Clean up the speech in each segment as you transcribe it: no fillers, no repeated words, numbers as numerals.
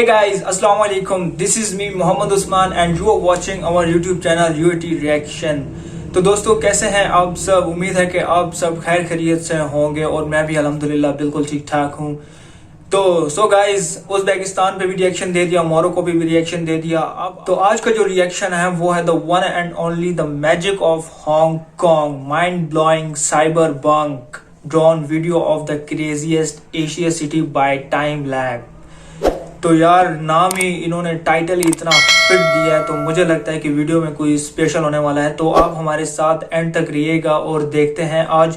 Hey guys, Assalamu alaikum. This is me Mohammad Usman and you are watching our YouTube channel UAT Reaction. तो दोस्तों कैसे हैं आप सब। उम्मीद है कि आप सब खैर खैरियत से होंगे और मैं भी अल्हम्दुलिल्लाह बिल्कुल ठीक ठाक हूँ। तो गाइज उज़्बेकिस्तान पे भी रिएक्शन दे दिया, मोरक्को पे भी रिएक्शन दे दिया। अब तो आज का जो रिएक्शन है वो है the one and only the magic of Hong Kong, mind blowing cyberpunk drone video of the craziest Asia city by Timelab. तो यार नाम ही इन्होंने टाइटल ही इतना फिट दिया है, तो मुझे लगता है कि वीडियो में कोई स्पेशल होने वाला है। तो आप हमारे साथ एंड तक रहिएगा और देखते हैं। आज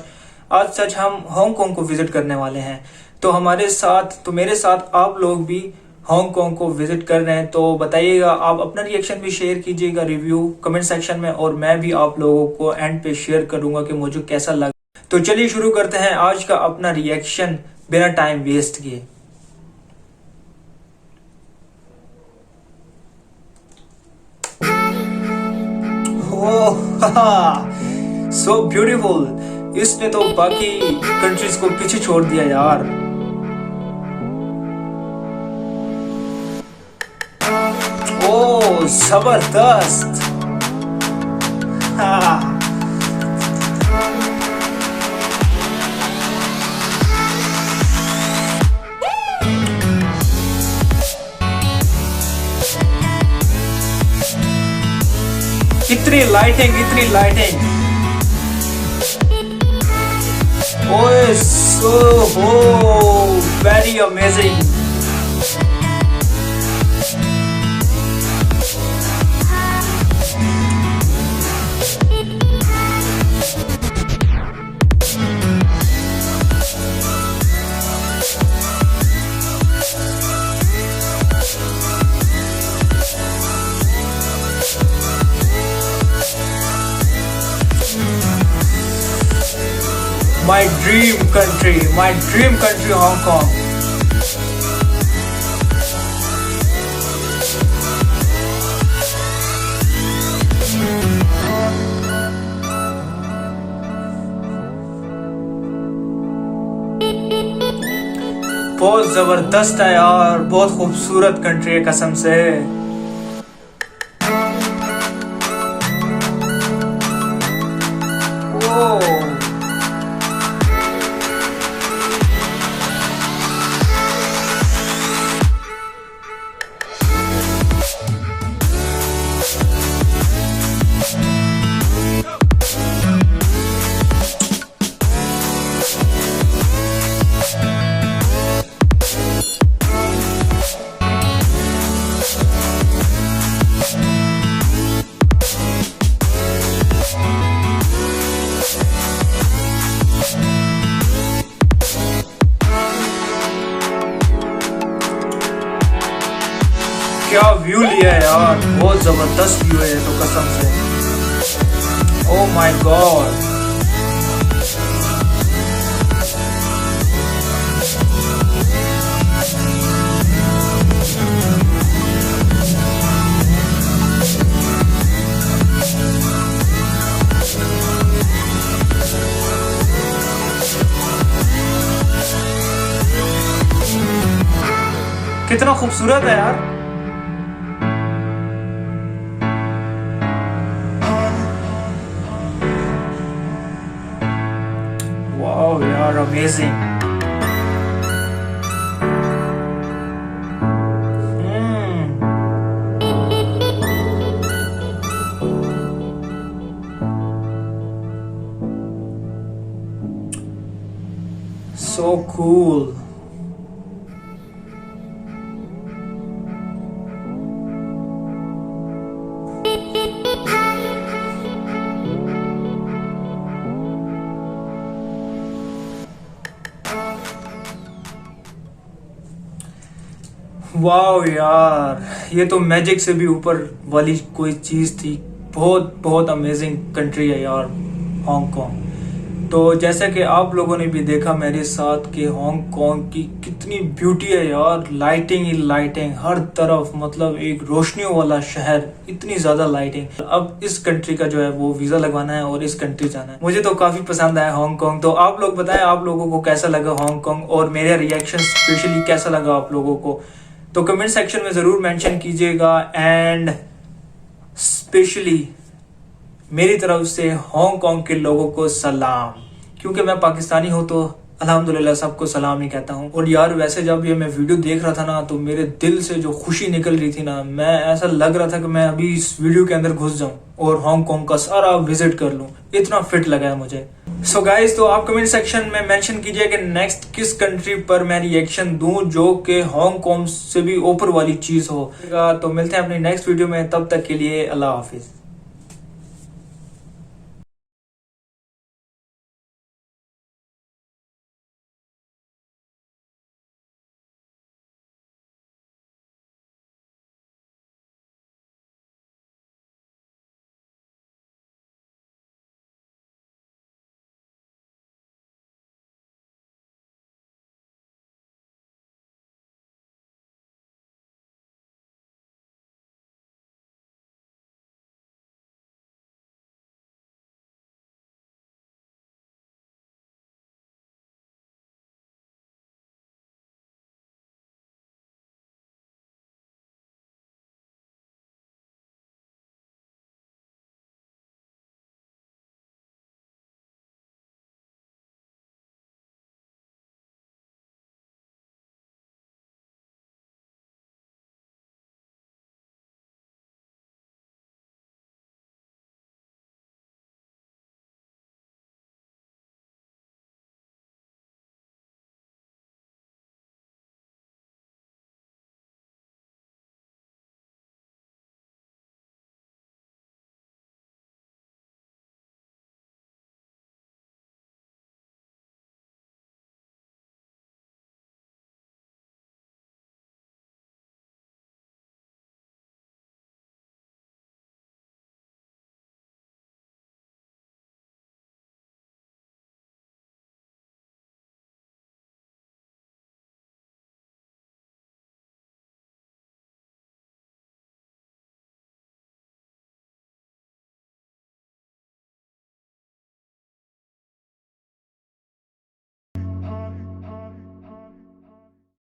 सच हम हांगकांग को विजिट करने वाले हैं। तो हमारे साथ, तो मेरे साथ आप लोग भी हांगकांग को विजिट कर रहे हैं। तो बताइएगा, आप अपना रिएक्शन भी शेयर कीजिएगा रिव्यू कमेंट सेक्शन में, और मैं भी आप लोगों को एंड पे शेयर करूंगा कि मुझे कैसा लगा। तो चलिए शुरू करते हैं आज का अपना रिएक्शन बिना टाइम वेस्ट किए। So beautiful. इसने तो बाकी कंट्रीज को पीछे छोड़ दिया यार। ओ जबरदस्त। इतनी लाइटिंग ओए सो हो very amazing. My dream country, Hong Kong. बहुत जबरदस्त है यार, बहुत खूबसूरत कंट्री है कसम से। क्या व्यू लिया है यार, बहुत जबरदस्त व्यू है तो कसम से। Oh my God. कितना खूबसूरत है यार। Wow, you are amazing. So cool. Wow यार, ये तो मैजिक से भी ऊपर वाली कोई चीज़ थी। बहुत अमेजिंग कंट्री है यार हांगकांग। तो जैसा कि आप लोगों ने भी देखा मेरे साथ कि हांगकांग की कितनी ब्यूटी है यार। लाइटिंग ही लाइटिंग हर तरफ, मतलब एक रोशनियों वाला शहर, इतनी ज़्यादा लाइटिंग। अब इस कंट्री का जो है वो वीज़ा लगवाना है और इस कंट्री जाना है। मुझे तो काफ़ी पसंद आया हांगकांग। तो आप लोग बताएं आप लोगों को कैसा लगा हांगकांग, और मेरा रिएक्शन स्पेशली कैसा लगा आप लोगों को। तो कमेंट सेक्शन में ज़रूर मेंशन कीजिएगा। एंड स्पेशली मेरी तरफ से हांगकांग के लोगों को सलाम, क्योंकि मैं पाकिस्तानी हूँ तो अल्हम्दुलिल्लाह सबको सलाम ही कहता हूँ। और यार वैसे जब ये मैं वीडियो देख रहा था ना तो मेरे दिल से जो खुशी निकल रही थी ना, मैं ऐसा लग रहा था कि मैं अभी इस वीडियो के अंदर घुस जाऊं और हांगकांग का सारा विजिट कर लूं, इतना फिट लगा है मुझे। सो गाइज, तो आप कमेंट सेक्शन में मेंशन कीजिए कि नेक्स्ट किस कंट्री पर मैं रिएक्शन दूं जो कि हांगकांग से भी ऊपर वाली चीज हो। तो मिलते हैं अपनी नेक्स्ट वीडियो में, तब तक के लिए अल्लाह हाफिज।